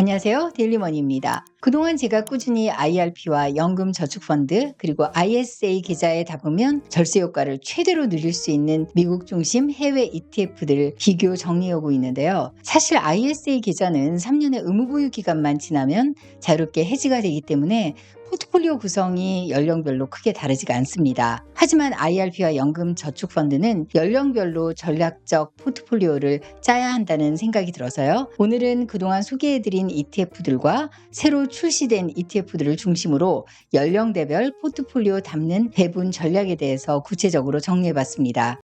안녕하세요. 데일리머니입니다. 그동안 제가 꾸준히 IRP와 연금저축펀드 그리고 ISA 계좌에 담으면 절세 효과를 최대로 누릴 수 있는 미국 중심 해외 ETF들을 비교 정리하고 있는데요. 사실 ISA 계좌는 3년의 의무보유 기간만 지나면 자유롭게 해지가 되기 때문에 포트폴리오 구성이 연령별로 크게 다르지가 않습니다. 하지만 IRP와 연금저축펀드는 연령별로 전략적 포트폴리오를 짜야 한다는 생각이 들어서요. 오늘은 그동안 소개해드린 ETF들과 새로 출시된 ETF들을 중심으로 연령대별 포트폴리오 담는 배분 전략에 대해서 구체적으로 정리해봤습니다.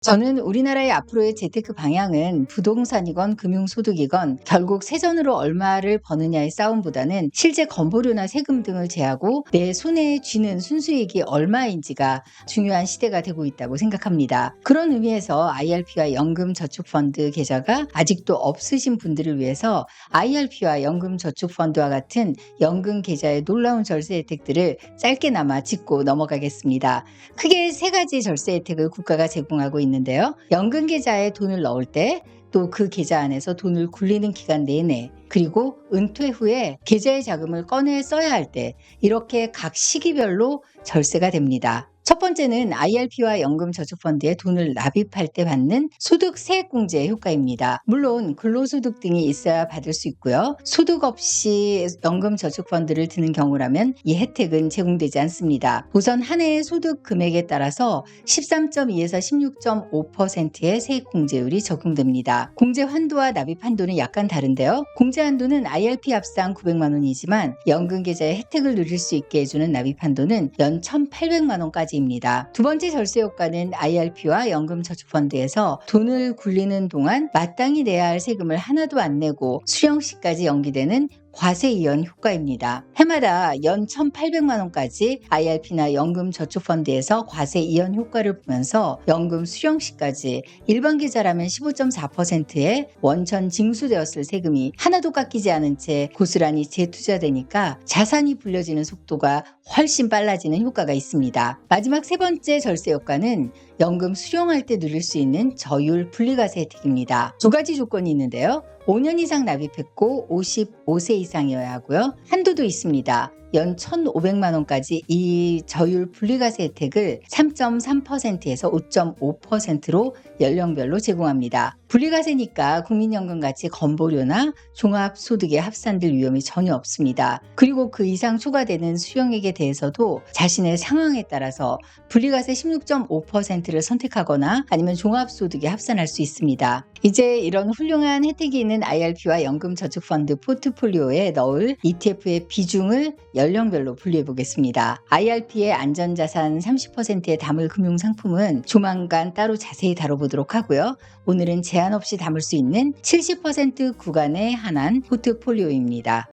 저는 우리나라의 앞으로의 재테크 방향은 부동산이건 금융소득이건 결국 세전으로 얼마를 버느냐의 싸움보다는 실제 건보료나 세금 등을 제하고 내 손에 쥐는 순수이익이 얼마인지가 중요한 시대가 되고 있다고 생각합니다. 그런 의미에서 IRP와 연금저축펀드 계좌가 아직도 없으신 분들을 위해서 IRP와 연금저축펀드와 같은 연금 계좌의 놀라운 절세 혜택들을 짧게나마 짚고 넘어가겠습니다. 크게 세 가지 절세 혜택을 국가가 제공하고 있는데요. 연금 계좌에 돈을 넣을 때, 또 그 계좌 안에서 돈을 굴리는 기간 내내, 그리고 은퇴 후에 계좌의 자금을 꺼내 써야 할 때, 이렇게 각 시기별로 절세가 됩니다. 첫 번째는 IRP와 연금저축펀드에 돈을 납입할 때 받는 소득 세액공제 효과입니다. 물론 근로소득 등이 있어야 받을 수 있고요. 소득 없이 연금저축펀드를 드는 경우라면 이 혜택은 제공되지 않습니다. 우선 한 해의 소득 금액에 따라서 13.2에서 16.5%의 세액공제율이 적용됩니다. 공제 한도와 납입 한도는 약간 다른데요. 공제 한도는 IRP 합산 900만 원이지만 연금 계좌의 혜택을 누릴 수 있게 해주는 납입 한도는 연 1,800만 원까지 입니다. 두 번째 절세 효과는 IRP와 연금저축펀드에서 돈을 굴리는 동안 마땅히 내야 할 세금을 하나도 안 내고 수령 시까지 연기되는 과세 이연 효과입니다. 해마다 연 1,800만 원까지 IRP나 연금저축펀드에서 과세 이연 효과를 보면서 연금 수령 시까지 일반 계좌라면 15.4%의 원천 징수되었을 세금이 하나도 깎이지 않은 채 고스란히 재투자되니까 자산이 불려지는 속도가 훨씬 빨라지는 효과가 있습니다. 마지막 세 번째 절세 효과는 연금 수령할 때 누릴 수 있는 저율 분리과세 혜택입니다. 두 가지 조건이 있는데요. 5년 이상 납입했고 55세 이상이어야 하고요. 한도도 있습니다. 연 1,500만 원까지 이 저율 분리과세 혜택을 3.3%에서 5.5%로 연령별로 제공합니다. 분리과세니까 국민연금같이 건보료나 종합소득에 합산될 위험이 전혀 없습니다. 그리고 그 이상 초과되는 수령액에 대해서도 자신의 상황에 따라서 분리과세 16.5%를 선택하거나 아니면 종합소득에 합산할 수 있습니다. 이제 이런 훌륭한 혜택이 있는 IRP와 연금저축펀드 포트폴리오에 넣을 ETF의 비중을 연령별로 분류해 보겠습니다. IRP의 안전자산 30%에 담을 금융상품은 조만간 따로 자세히 다뤄보도록 하고요. 오늘은 제한 없이 담을 수 있는 70% 구간에 한한 포트폴리오입니다.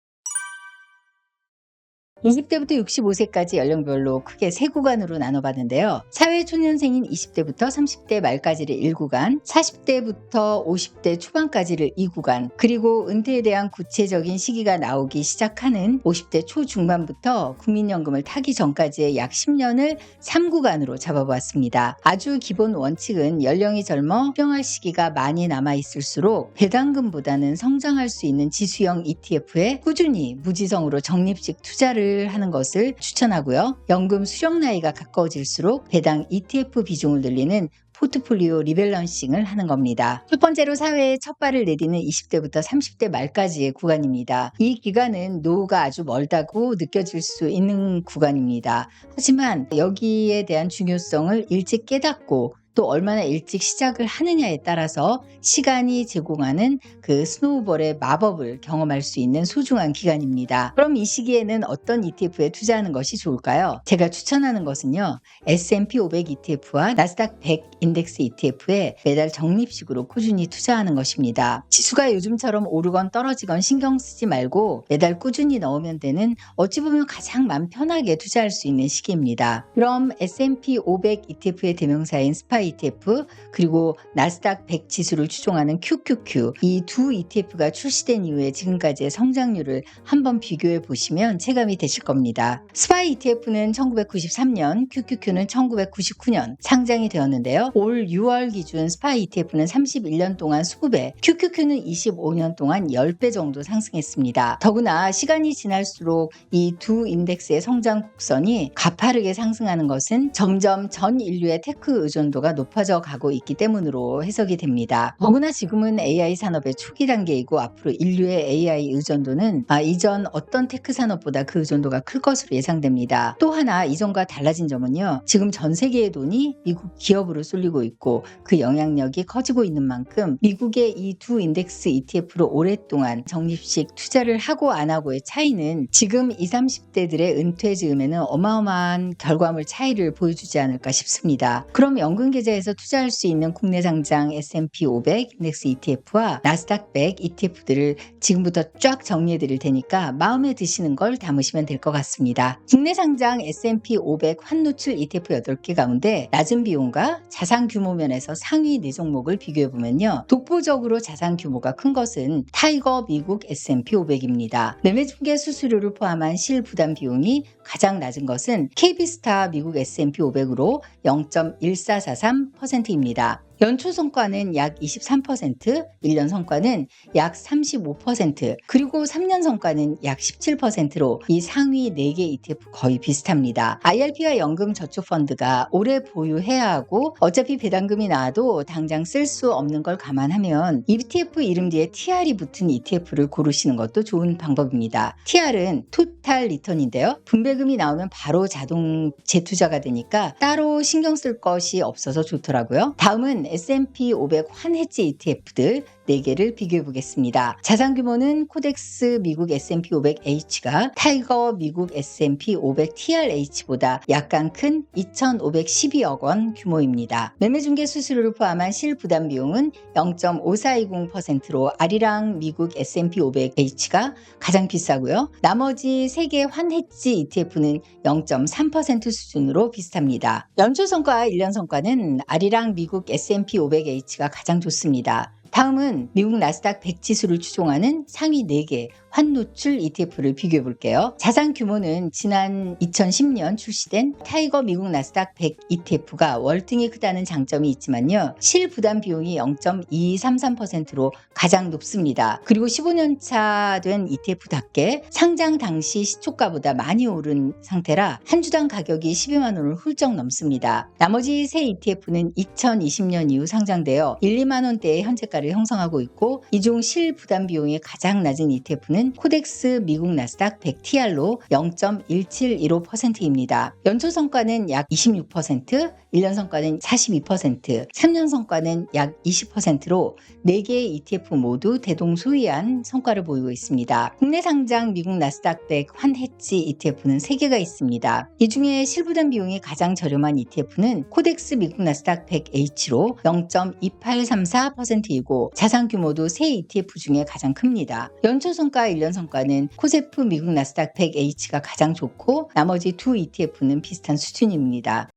20대부터 65세까지 연령별로 크게 세 구간으로 나눠봤는데요. 사회초년생인 20대부터 30대 말까지를 1구간, 40대부터 50대 초반까지를 2구간, 그리고 은퇴에 대한 구체적인 시기가 나오기 시작하는 50대 초중반부터 국민연금을 타기 전까지의 약 10년을 3구간으로 잡아보았습니다. 아주 기본 원칙은 연령이 젊어 수령할 시기가 많이 남아있을수록 배당금보다는 성장할 수 있는 지수형 ETF에 꾸준히 무지성으로 적립식 투자를 하는 것을 추천하고요. 연금 수령 나이가 가까워질수록 배당 ETF 비중을 늘리는 포트폴리오 리밸런싱을 하는 겁니다. 첫 번째로 사회에 첫 발을 내디는 20대부터 30대 말까지의 구간입니다. 이 기간은 노후가 아주 멀다고 느껴질 수 있는 구간입니다. 하지만 여기에 대한 중요성을 일찍 깨닫고 또 얼마나 일찍 시작을 하느냐에 따라서 시간이 제공하는 그 스노우볼의 마법을 경험할 수 있는 소중한 기간입니다. 그럼 이 시기에는 어떤 ETF에 투자하는 것이 좋을까요? 제가 추천하는 것은요. S&P 500 ETF와 나스닥 100 인덱스 ETF에 매달 적립식으로 꾸준히 투자하는 것입니다. 지수가 요즘처럼 오르건 떨어지건 신경 쓰지 말고 매달 꾸준히 넣으면 되는 어찌 보면 가장 마음 편하게 투자할 수 있는 시기입니다. 그럼 S&P 500 ETF의 대명사인 스파 ETF 그리고 나스닥 100 지수를 추종하는 QQQ 이 두 ETF가 출시된 이후에 지금까지의 성장률을 한번 비교해 보시면 체감이 되실 겁니다. 스파이 ETF는 1993년, QQQ는 1999년 상장이 되었는데요. 올 6월 기준 스파이 ETF는 31년 동안 20배, QQQ는 25년 동안 10배 정도 상승했습니다. 더구나 시간이 지날수록 이 두 인덱스의 성장 곡선이 가파르게 상승하는 것은 점점 전 인류의 테크 의존도가 높아져 가고 있기 때문으로 해석이 됩니다. 더구나 지금은 AI 산업의 초기 단계이고 앞으로 인류의 AI 의존도는 이전 어떤 테크 산업보다 그 의존도가 클 것으로 예상됩니다. 또 하나 이전과 달라진 점은요. 지금 전 세계의 돈이 미국 기업으로 쏠리고 있고 그 영향력이 커지고 있는 만큼 미국의 이 두 인덱스 ETF로 오랫동안 적립식 투자를 하고 안 하고의 차이는 지금 20, 30대들의 은퇴 즈음에는 어마어마한 결과물 차이를 보여주지 않을까 싶습니다. 그럼 연금계좌에서 투자할 수 있는 국내 상장 S&P 500 인덱스 ETF와 나스닥 100 ETF들을 지금부터 쫙 정리해 드릴 테니까 마음에 드시는 걸 담으시면 될 것 같습니다. 국내 상장 S&P 500 환노출 ETF 8개 가운데 낮은 비용과 자산 규모 면에서 상위 4종목을 비교해 보면요. 독보적으로 자산 규모가 큰 것은 타이거 미국 S&P 500입니다. 매매중개 수수료를 포함한 실부담 비용이 가장 낮은 것은 KB스타 미국 S&P 500으로 0.1443%입니다. 연초 성과는 약 23%, 1년 성과는 약 35%, 그리고 3년 성과는 약 17%로 이 상위 4개 ETF 거의 비슷합니다. IRP와 연금저축펀드가 오래 보유해야 하고 어차피 배당금이 나와도 당장 쓸 수 없는 걸 감안하면 ETF 이름 뒤에 TR이 붙은 ETF를 고르시는 것도 좋은 방법입니다. TR은 토탈 리턴인데요. 분배금이 나오면 바로 자동 재투자가 되니까 따로 신경 쓸 것이 없어서 좋더라고요. 다음은 S&P 500 환해지 ETF들 4개를 비교해 보겠습니다. 자산 규모는 코덱스 미국 S&P 500H가 타이거 미국 S&P 500 TRH보다 약간 큰 2,512억 원 규모입니다. 매매중개 수수료를 포함한 실부담 비용은 0.5420%로 아리랑 미국 S&P 500H가 가장 비싸고요. 나머지 3개 환해지 ETF는 0.3% 수준으로 비슷합니다. 연초 성과와 1년 성과는 아리랑 미국 S&P 500H가 가장 좋습니다. 다음은 미국 나스닥 100 지수를 추종하는 상위 4개 환노출 ETF를 비교해 볼게요. 자산 규모는 지난 2010년 출시된 타이거 미국 나스닥 100 ETF가 월등히 크다는 장점이 있지만요. 실부담 비용이 0.2233%로 가장 높습니다. 그리고 15년 차 된 ETF답게 상장 당시 시초가보다 많이 오른 상태라 한 주당 가격이 12만 원을 훌쩍 넘습니다. 나머지 세 ETF는 2020년 이후 상장되어 1, 2만 원대의 현재가를 형성하고 있고 이 중 실부담 비용이 가장 낮은 ETF는 코덱스 미국 나스닥 100 TR로 0.1715%입니다. 연초 성과는 약 26%, 1년 성과는 42%, 3년 성과는 약 20%로 4개의 ETF 모두 대동소이한 성과를 보이고 있습니다. 국내 상장 미국 나스닥 100 환해지 ETF는 3개가 있습니다. 이 중에 실부담 비용이 가장 저렴한 ETF는 코덱스 미국 나스닥 100H로 0.2834%이고 자산 규모도 세 ETF 중에 가장 큽니다. 연초 성과 1년 성과는 코세프 미국 나스닥 100H가 가장 좋고 나머지 두 ETF는 비슷한 수준입니다.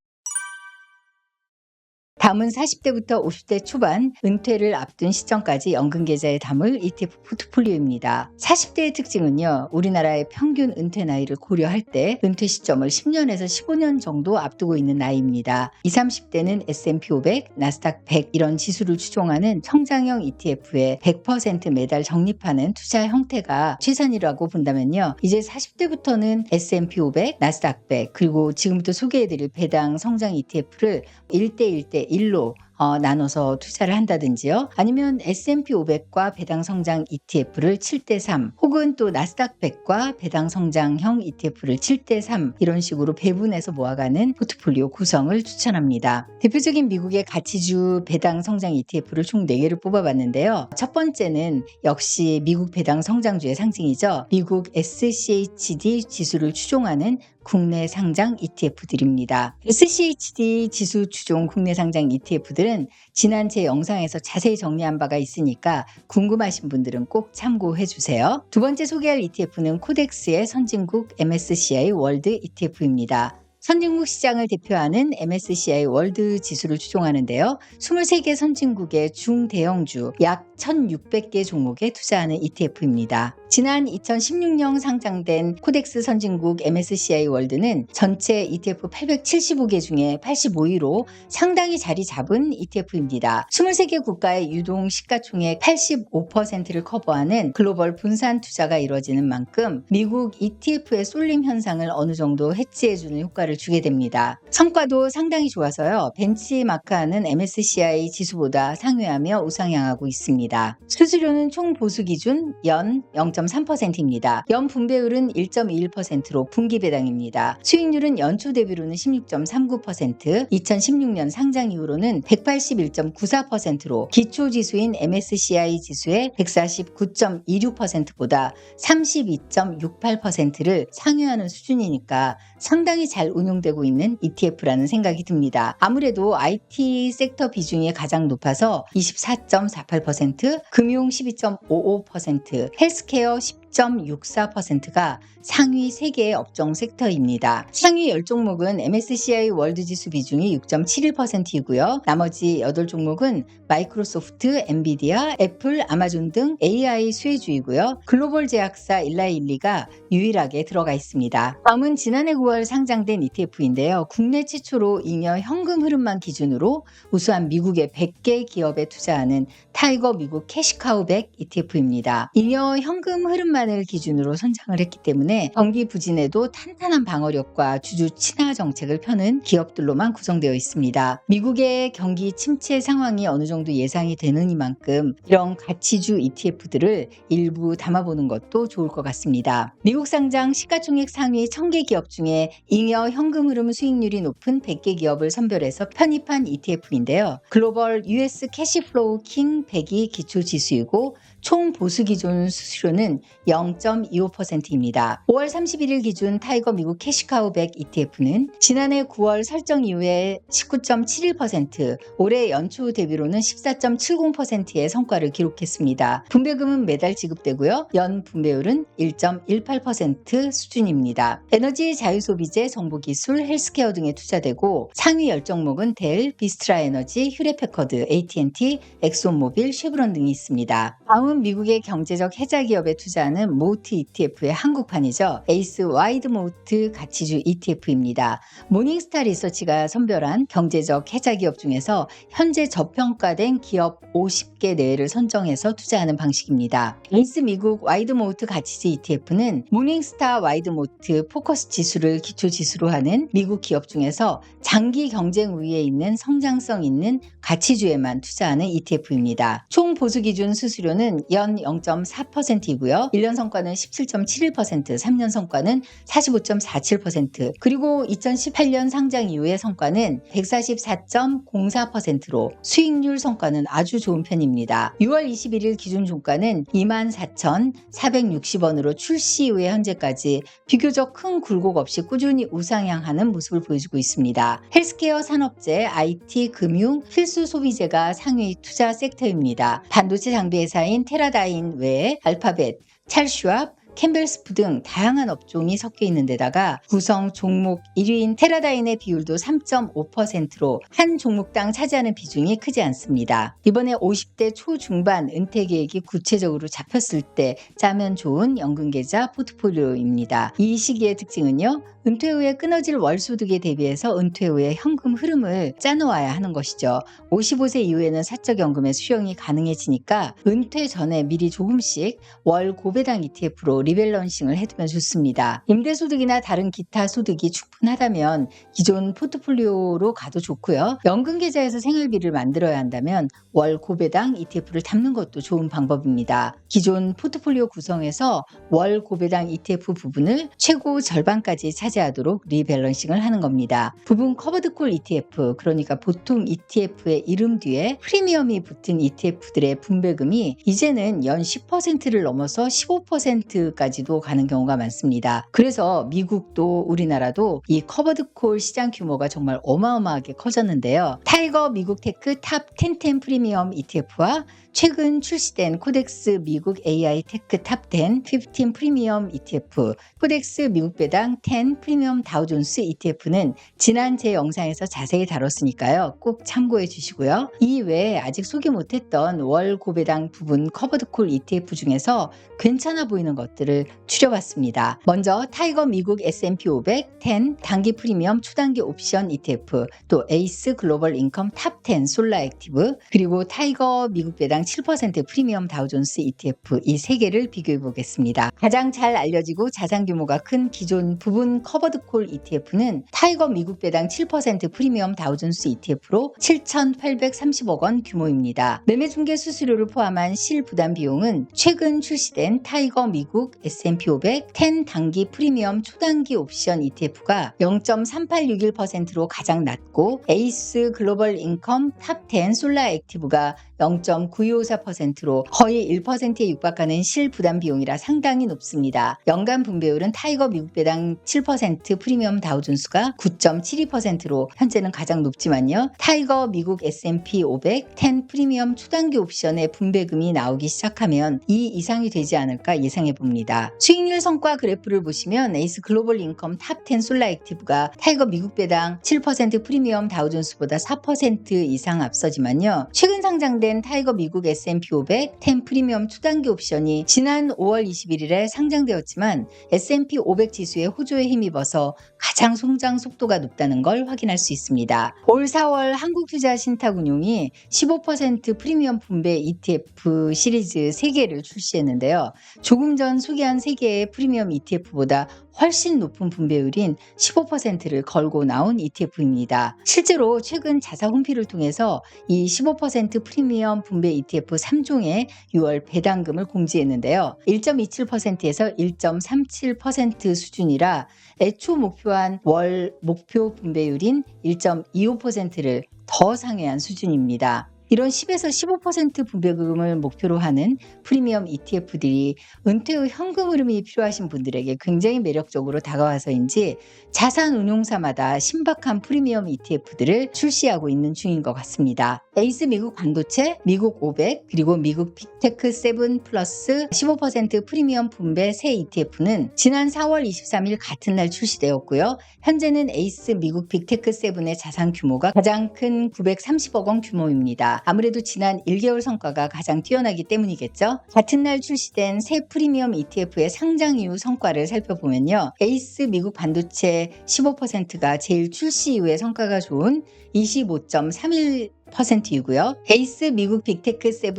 다음은 40대부터 50대 초반 은퇴를 앞둔 시점까지 연금계좌에 담을 ETF 포트폴리오입니다. 40대의 특징은요. 우리나라의 평균 은퇴 나이를 고려할 때 은퇴 시점을 10년에서 15년 정도 앞두고 있는 나이입니다. 20, 30대는 S&P 500, 나스닥 100 이런 지수를 추종하는 성장형 ETF에 100% 매달 적립하는 투자 형태가 최선이라고 본다면요. 이제 40대부터는 S&P 500, 나스닥 100 그리고 지금부터 소개해드릴 배당 성장 ETF를 1대1대 1로 나눠서 투자를 한다든지요. 아니면 S&P 500과 배당 성장 ETF를 7대3 혹은 또 나스닥 100과 배당 성장형 ETF를 7대3 이런 식으로 배분해서 모아가는 포트폴리오 구성을 추천합니다. 대표적인 미국의 가치주 배당 성장 ETF를 총 4개를 뽑아봤는데요. 첫 번째는 역시 미국 배당 성장주의 상징이죠. 미국 SCHD 지수를 추종하는 국내 상장 ETF들입니다. SCHD 지수 추종 국내 상장 ETF들은 지난 제 영상에서 자세히 정리한 바가 있으니까 궁금하신 분들은 꼭 참고해 주세요. 두 번째 소개할 ETF는 코덱스의 선진국 MSCI 월드 ETF입니다. 선진국 시장을 대표하는 MSCI 월드 지수를 추종하는데요. 23개 선진국의 중대형주 약 1,600개 종목에 투자하는 ETF입니다. 지난 2016년 상장된 코덱스 선진국 MSCI 월드는 전체 ETF 875개 중에 85위로 상당히 자리 잡은 ETF입니다. 23개 국가의 유동 시가총액 85%를 커버하는 글로벌 분산 투자가 이루어지는 만큼 미국 ETF의 쏠림 현상을 어느 정도 해치해주는 효과를 주게 됩니다. 성과도 상당히 좋아서요. 벤치마크하는 MSCI 지수보다 상회하며 우상향하고 있습니다. 수수료는 총 보수 기준 연 0.3%입니다. 연 분배율은 1.21%로 분기 배당입니다. 수익률은 연초 대비로는 16.39%, 2016년 상장 이후로는 181.94%로 기초 지수인 MSCI 지수의 149.26%보다 32.68%를 상회하는 수준이니까 상당히 잘 운용되고 있는 ETF라는 생각이 듭니다. 아무래도 IT 섹터 비중이 가장 높아서 24.48%, 금융 12.55%, 헬스케어 10.64%가 상위 3개의 업종 섹터입니다. 상위 10종목은 MSCI 월드 지수 비중이 6.71%이고요. 나머지 8종목은 마이크로소프트, 엔비디아, 애플, 아마존 등 AI 수혜주이고요. 글로벌 제약사 일라일리가 유일하게 들어가 있습니다. 다음은 지난해 9월 상장된 ETF인데요. 국내 최초로 잉여 현금 흐름만 기준으로 우수한 미국의 100개 기업에 투자하는 타이거 미국 캐시카우백 ETF입니다. 잉여 현금 흐름만을 기준으로 선정을 했기 때문에 경기 부진에도 탄탄한 방어력과 주주 친화 정책을 펴는 기업들로만 구성되어 있습니다. 미국의 경기 침체 상황이 어느 정도 예상이 되는 이만큼 이런 가치주 ETF들을 일부 담아보는 것도 좋을 것 같습니다. 미국 상장 시가총액 상위 1000개 기업 중에 잉여 현금 흐름 수익률이 높은 100개 기업을 선별해서 편입한 ETF인데요. 글로벌 US 캐시플로우 킹 100이 기초 지수이고 총 보수 기준 수수료는 0.25%입니다. 5월 31일 기준 타이거 미국 캐시카우 100 ETF는 지난해 9월 설정 이후에 19.71%, 올해 연초 대비로는 14.70%의 성과를 기록했습니다. 분배금은 매달 지급되고요. 연 분배율은 1.18% 수준입니다. 에너지 자유소비재, 정보기술, 헬스케어 등에 투자되고 상위 10종목은 델, 비스트라 에너지, 휴레패커드, AT&T, 엑소모빌, 쉐브론 등이 있습니다. 다음은 미국의 경제적 해자 기업에 투자하는 모트 ETF의 한국판이죠. 에이스 와이드 모트 가치주 ETF입니다. 모닝스타 리서치가 선별한 경제적 해자 기업 중에서 현재 저평가된 기업 50개 내외를 선정해서 투자하는 방식입니다. 에이스 미국 와이드 모트 가치주 ETF는 모닝스타 와이드 모트 포커스 지수를 기초 지수로 하는 미국 기업 중에서 장기 경쟁 우위에 있는 성장성 있는 가치주에만 투자하는 ETF입니다. 총 보수 기준 수수료는 연 0.4%이고요. 1년 성과는 17.71%, 3년 성과는 45.47%, 그리고 2018년 상장 이후의 성과는 144.04%로 수익률 성과는 아주 좋은 편입니다. 6월 21일 기준 종가는 24,460원으로 출시 이후에 현재까지 비교적 큰 굴곡 없이 꾸준히 우상향하는 모습을 보여주고 있습니다. 헬스케어 산업재, IT, 금융, 필수 소비재가 상위 투자 섹터입니다. 반도체 장비 회사인 테라다인 외에 알파벳, 찰슈왑, 캠벨스프 등 다양한 업종이 섞여 있는 데다가 구성 종목 1위인 테라다인의 비율도 3.5%로 한 종목당 차지하는 비중이 크지 않습니다. 이번에 50대 초중반 은퇴 계획이 구체적으로 잡혔을 때 짜면 좋은 연금계좌 포트폴리오입니다. 이 시기의 특징은요. 은퇴 후에 끊어질 월소득에 대비해서 은퇴 후에 현금 흐름을 짜놓아야 하는 것이죠. 55세 이후에는 사적연금의 수령이 가능해지니까 은퇴 전에 미리 조금씩 월 고배당 ETF로 리밸런싱을 해두면 좋습니다. 임대소득이나 다른 기타 소득이 충분하다면 기존 포트폴리오로 가도 좋고요. 연금계좌에서 생활비를 만들어야 한다면 월 고배당 ETF를 담는 것도 좋은 방법입니다. 기존 포트폴리오 구성에서 월 고배당 ETF 부분을 최고 절반까지 차지하도록 리밸런싱을 하는 겁니다. 부분 커버드콜 ETF, 그러니까 보통 ETF의 이름 뒤에 프리미엄이 붙은 ETF들의 분배금이 이제는 연 10%를 넘어서 15% %까지도 가는 경우가 많습니다. 그래서 미국도 우리나라도 이 커버드 콜 시장 규모가 정말 어마어마하게 커졌는데요. 타이거 미국 테크 탑 10 프리미엄 ETF와 최근 출시된 코덱스 미국 AI 테크 탑 10 15 프리미엄 ETF, 코덱스 미국 배당 10 프리미엄 다우존스 ETF는 지난 제 영상에서 자세히 다뤘으니까요. 꼭 참고해 주시고요. 이 외에 아직 소개 못했던 월 고배당 부분 커버드 콜 ETF 중에서 괜찮아 보이는 것들을 추려봤습니다. 먼저 타이거 미국 S&P 500 10 단기 프리미엄 초단기 옵션 ETF, 또 에이스 글로벌 인컴 탑 10 솔라 액티브, 그리고 타이거 미국 배당 7% 프리미엄 다우존스 ETF 이 세 개를 비교해 보겠습니다. 가장 잘 알려지고 자산 규모가 큰 기존 부분 커버드 콜 ETF는 타이거 미국 배당 7% 프리미엄 다우존스 ETF로 7,830억 원 규모입니다. 매매 중개 수수료를 포함한 실 부담 비용은 최근 출시된 타이거 미국 S&P 500 10 단기 프리미엄 초단기 옵션 ETF가 0.3861%로 가장 낮고 에이스 글로벌 인컴 탑 10 솔라 액티브가 0.9254%로 거의 1%에 육박하는 실 부담 비용이라 상당히 높습니다. 연간 분배율은 타이거 미국 배당 7% 프리미엄 다우존스가 9.72%로 현재는 가장 높지만요. 타이거 미국 S&P 500 10 프리미엄 초단기 옵션의 분배금이 나오기 시작하면 2 이상이 되지 않을까 예상해 봅니다. 수익률 성과 그래프를 보시면 에이스 글로벌 인컴 탑 10 솔라 액티브가 타이거 미국 배당 7% 프리미엄 다우존스보다 4% 이상 앞서지만요. 최근 상장된 타이거 미국 S&P 500 10 프리미엄 초단기 옵션이 지난 5월 21일에 상장되었지만 S&P 500 지수에 호조에 힘입어서 가장 성장 속도가 높다는 걸 확인할 수 있습니다. 올 4월 한국투자신탁운용이 15% 프리미엄 분배 ETF 시리즈 3개를 출시했는데요. 조금 전 소개한 3개의 프리미엄 ETF보다 훨씬 높은 분배율인 15%를 걸고 나온 ETF입니다. 실제로 최근 자사 홈피를 통해서 이 15% 프리미엄 분배 ETF 3종의 6월 배당금을 공지했는데요. 1.27%에서 1.37% 수준이라 애초 목표한 월 목표 분배율인 1.25%를 더 상회한 수준입니다. 이런 10에서 15% 분배금을 목표로 하는 프리미엄 ETF들이 은퇴 후 현금 흐름이 필요하신 분들에게 굉장히 매력적으로 다가와서인지 자산 운용사마다 신박한 프리미엄 ETF들을 출시하고 있는 중인 것 같습니다. 에이스 미국 반도체, 미국 500, 그리고 미국 빅테크 7 플러스 15% 프리미엄 분배 새 ETF는 지난 4월 23일 같은 날 출시되었고요. 현재는 에이스 미국 빅테크 7의 자산 규모가 가장 큰 930억 원 규모입니다. 아무래도 지난 1개월 성과가 가장 뛰어나기 때문이겠죠. 같은 날 출시된 새 프리미엄 ETF의 상장 이후 성과를 살펴보면요. 에이스 미국 반도체 15%가 제일 출시 이후에 성과가 좋은 25.31%이고요. 에이스 미국 빅테크 7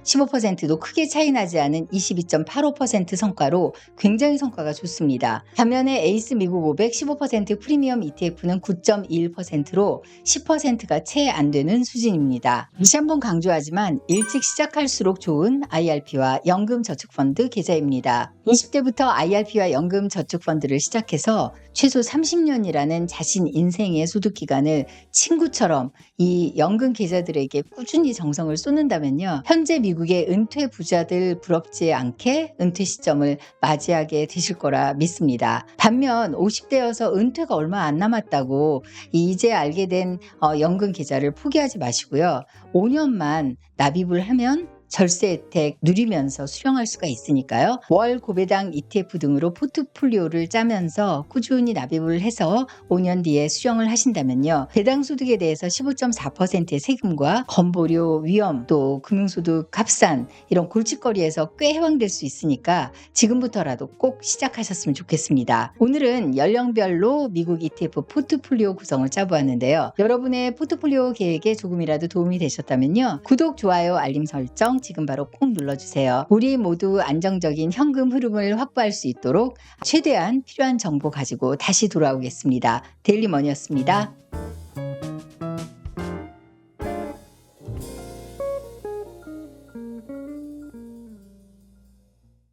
15%도 크게 차이나지 않은 22.85% 성과로 굉장히 성과가 좋습니다. 반면에 에이스 미국 500 15% 프리미엄 ETF는 9.21%로 10%가 채 안 되는 수준입니다. 다시 한번 강조하지만 일찍 시작할수록 좋은 IRP와 연금저축펀드 계좌입니다. 20대부터 IRP와 연금저축펀드를 시작해서 최소 30년이라는 자신 인생의 소득기간을 친구처럼 이 연금 계좌들에게 꾸준히 정성을 쏟는다면요. 현재 미국의 은퇴 부자들 부럽지 않게 은퇴 시점을 맞이하게 되실 거라 믿습니다. 반면 50대여서 은퇴가 얼마 안 남았다고 이제 알게 된 연금 계좌를 포기하지 마시고요. 5년만 납입을 하면 절세 혜택 누리면서 수령할 수가 있으니까요. 월 고배당 ETF 등으로 포트폴리오를 짜면서 꾸준히 납입을 해서 5년 뒤에 수령을 하신다면요. 배당 소득에 대해서 15.4%의 세금과 건보료, 위험, 또 금융소득 합산 이런 골칫거리에서 꽤 해방될 수 있으니까 지금부터라도 꼭 시작하셨으면 좋겠습니다. 오늘은 연령별로 미국 ETF 포트폴리오 구성을 짜보았는데요. 여러분의 포트폴리오 계획에 조금이라도 도움이 되셨다면요. 구독, 좋아요, 알림 설정 지금 바로 꼭 눌러주세요. 우리 모두 안정적인 현금 흐름을 확보할 수 있도록 최대한 필요한 정보 가지고 다시 돌아오겠습니다. 데일리머니였습니다.